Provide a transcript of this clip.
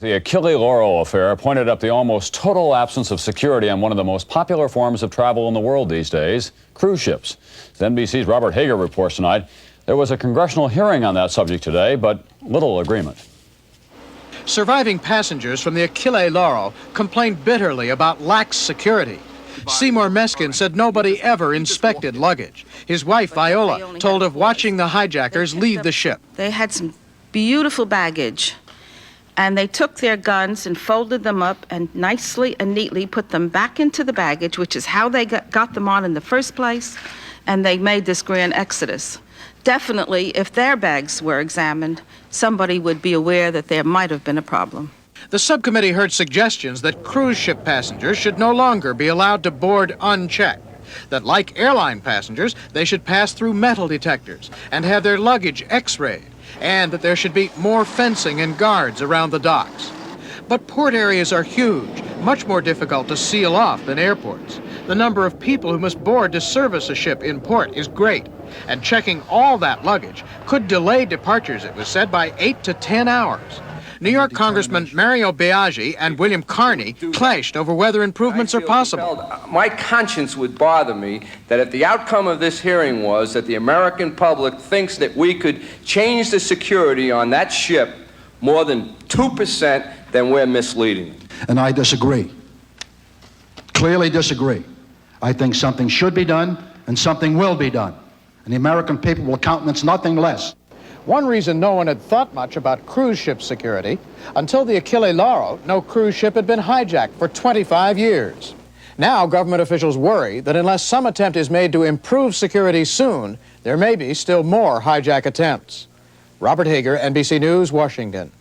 The Achille Lauro affair pointed up the almost total absence of security on one of the most popular forms of travel in the world these days, cruise ships. As NBC's Robert Hager reports tonight, there was a congressional hearing on that subject today, but little agreement. Surviving passengers from the Achille Lauro complained bitterly about lax security. Seymour Meskin said nobody ever inspected luggage. His wife, Viola, told of watching the hijackers leave the ship. They had some beautiful baggage, and they took their guns and folded them up and nicely and neatly put them back into the baggage, which is how they got them on in the first place, and they made this grand exodus. Definitely, if their bags were examined, somebody would be aware that there might have been a problem. The subcommittee heard suggestions that cruise ship passengers should no longer be allowed to board unchecked, that like airline passengers, they should pass through metal detectors and have their luggage x-rayed, and that there should be more fencing and guards around the docks. But port areas are huge, much more difficult to seal off than airports. The number of people who must board to service a ship in port is great, and checking all that luggage could delay departures, it was said, by 8 to 10 hours. New York Congressman Mario Biaggi and William Carney clashed over whether improvements are possible. My conscience would bother me that if the outcome of this hearing was that the American public thinks that we could change the security on that ship more than 2%, then we're misleading. And I disagree. Clearly disagree. I think something should be done and something will be done. And the American people will countenance nothing less. One reason no one had thought much about cruise ship security, until the Achille Lauro, no cruise ship had been hijacked for 25 years. Now government officials worry that unless some attempt is made to improve security soon, there may be still more hijack attempts. Robert Hager, NBC News, Washington.